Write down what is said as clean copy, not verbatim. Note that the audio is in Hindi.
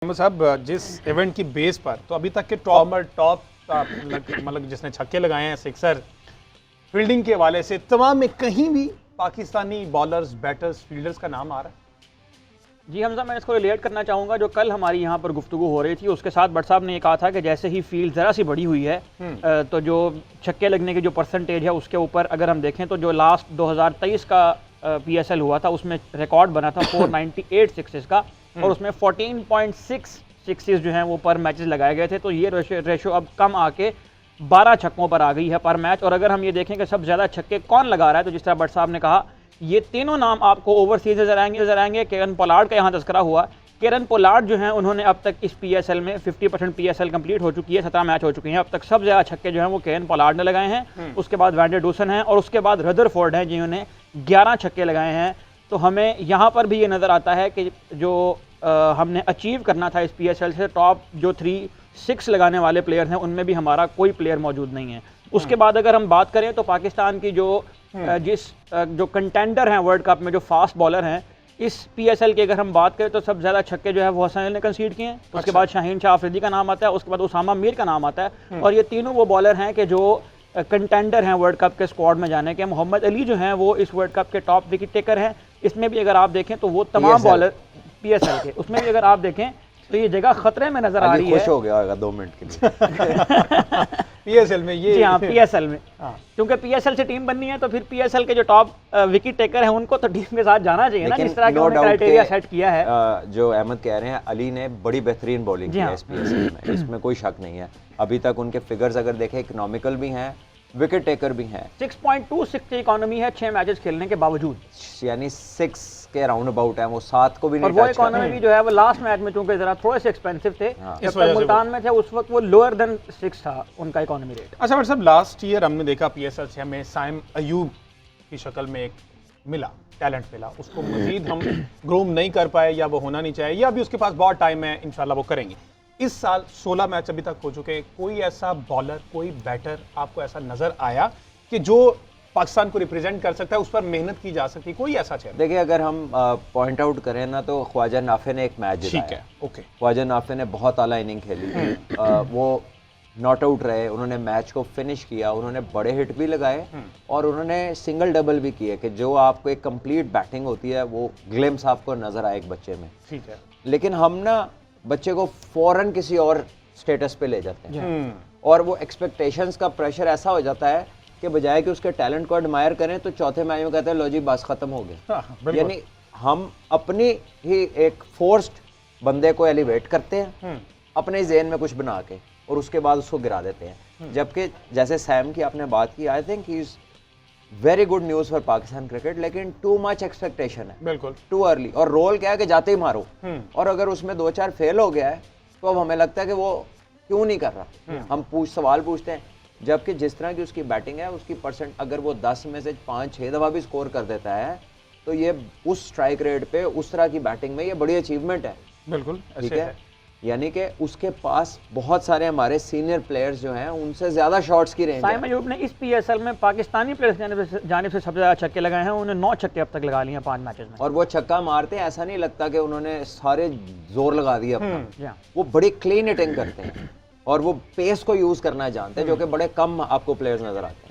साहब जिस इवेंट की बेस पर तो अभी तक के टॉप मतलब जिसने छक्के लगाए हैं सिक्सर फील्डिंग के हवाले से तमाम में कहीं भी पाकिस्तानी बॉलर्स बैटर्स फील्डर्स का नाम आ रहा है। जी हमजा, मैं इसको रिलेट करना चाहूँगा जो कल हमारी यहाँ पर गुफ्तगू हो रही थी उसके साथ भट्ट साहब ने ये कहा था कि जैसे ही फील्ड ज़रा सी बड़ी हुई है तो जो छक्के लगने की जो परसेंटेज है उसके ऊपर अगर हम देखें तो जो लास्ट 2023 का PSL हुआ था उसमें रिकॉर्ड बना था 498 सिक्सेस का और उसमें 14.6 सिक्सेस जो हैं वो पर मैचेस लगाए गए थे। तो ये रेशो अब कम आके 12 छक्कों पर आ गई है पर मैच। और अगर हम ये देखें कि सबसे ज़्यादा छक्के कौन लगा रहा है तो जिस तरह भट्ट साहब ने कहा ये तीनों नाम आपको ओवरसीज नजर आएंगे। केरन पोलार्ड का यहाँ तस्करा हुआ। केरन पोलार्ड जो हैं उन्होंने अब तक इस PSL में 50% PSL कंप्लीट हो चुकी है, 17 मैच हो चुके हैं। अब तक सबसे ज़्यादा छक्के जो हैं वो केरन पोलार्ड ने लगाए हैं, उसके बाद वैंडर डूसन हैं और उसके बाद रदरफोर्ड हैं जिन्होंने 11 छक्के लगाए हैं। तो हमें यहाँ पर भी ये नज़र आता है कि जो हमने अचीव करना था इस PSL से टॉप जो 3-6 लगाने वाले प्लेयर हैं उनमें भी हमारा कोई प्लेयर मौजूद नहीं है। उसके बाद अगर हम बात करें तो पाकिस्तान की जो कंटेंडर हैं वर्ल्ड कप में जो फास्ट बॉलर हैं इस PSL की अगर हम बात करें तो सबसे ज़्यादा छक्के जो है वो हसन अली ने कंसीड किए हैं। उसके बाद शाहीन शाह अफरीदी का नाम आता है, उसके बाद उसामा मीर का नाम आता है और ये तीनों वो बॉलर हैं कि जो कंटेंडर हैं वर्ल्ड कप के स्क्वाड में जाने के। मोहम्मद अली जो हैं वो इस वर्ल्ड कप के टॉप विकेट टेकर हैं। इसमें भी अगर आप देखें तो वो तमाम बॉलर PSL के उसमें भी अगर आप देखें तो ये जगह खतरे में नजर आ रही है। खुश हो गया होगा 2 मिनट के लिए PSL में ये जी हाँ PSL में क्योंकि PSL से टीम बननी है तो फिर PSL के जो टॉप विकेट टेकर हैं उनको तो टीम के साथ जाना चाहिए ना, जिस तरह का उन्होंने क्राइटेरिया सेट किया है। जो अहमद कह रहे हैं अली ने बड़ी बेहतरीन बॉलिंग की है इस PSL में, इसमें कोई शक नहीं है। अभी तक उनके फिगर्स अगर देखें इकोनॉमिकल भी हैं, विकेट टेकर भी हैं। 6.26 की इकोनॉमी है 6 मैचेस खेलने के बावजूद, यानी 6 के राउंड अबाउट है, वो 7 को भी नहीं और वो इकोनॉमी भी जो है वो लास्ट मैच में चूंकि जरा थोड़े से एक्सपेंसिव थे जब तक मुल्तान में थे उस वक्त वो लोअर देन 6 था उनका इकोनॉमी रेट। अच्छा बट साहब लास्ट ईयर हमने देखा PSL से हमें साइम अयूब की शक्ल में एक मिला, टैलेंट मिला, उसको मजीद हम ग्रूम नहीं कर पाए या वो होना नहीं चाहिए या अभी उसके पास बहुत टाइम है, इंशाल्लाह वो करेंगे। इस साल 16 मैच अभी तक हो चुके हैं, कोई ऐसा बॉलर कोई बैटर आपको ऐसा नजर आया कि जो पाकिस्तान को रिप्रेजेंट कर सकता है, उस पर मेहनत की जा सकती है, कोई ऐसा चेहरा? देखिए अगर हम पॉइंट आउट करें ना तो ख्वाजा नाफे ने एक मैच जिताया। ठीक है, ओके। ख्वाजा नाफे ने बहुत आला इनिंग खेली, वो नॉट आउट रहे, उन्होंने मैच को फिनिश किया, उन्होंने बड़े हिट भी लगाए और उन्होंने सिंगल डबल भी किए कि जो आपको एक कंप्लीट बैटिंग होती है वो ग्लिम्स आपको नजर आए एक बच्चे में। ठीक है, लेकिन हम ना बच्चे को फौरन किसी और स्टेटस पे ले जाते हैं और वो एक्सपेक्टेशंस का प्रेशर ऐसा हो जाता है कि बजाय कि उसके टैलेंट को एडमायर करें तो चौथे मैच में कहते हैं लो जी बस खत्म हो गया। यानी हम अपनी ही एक फोर्स्ड बंदे को एलिवेट करते हैं अपने ज़हन में कुछ बना के और उसके बाद उसको गिरा देते हैं। जबकि जैसे सैम की आपने बात की, I think he is very good news for Pakistan cricket, लेकिन टू मच एक्सपेक्टेशन है, बिल्कुल टू अर्ली। और रोल क्या है कि जाते ही मारो और अगर उसमें 2-4 फेल हो गया है तो अब हमें लगता है कि वो क्यों नहीं कर रहा। हम सवाल पूछते हैं, जबकि जिस तरह की उसकी बैटिंग है उसकी परसेंट अगर वो 10 में से 5-6 दफ़ा भी स्कोर कर देता है तो ये उस स्ट्राइक रेट पे उस तरह की बैटिंग में ये बड़ी अचीवमेंट है। बिल्कुल ठीक है, यानी कि उसके पास बहुत सारे हमारे सीनियर प्लेयर्स जो हैं उनसे ज्यादा शॉट्स की रेंज है। साइम अयूब ने इस PSL में पाकिस्तानी प्लेयर्स की जानिब से सबसे ज्यादा छक्के लगाए हैं, उन्होंने 9 छक्के अब तक लगा लिए हैं 5 मैचेस में। और वो छक्का मारते हैं ऐसा नहीं लगता कि उन्होंने सारे जोर लगा दिया अपना, वो बड़ी क्लीन हिटिंग करते हैं और वो पेस को यूज करना जानते हैं जो कि बड़े कम आपको प्लेयर्स नजर आते हैं।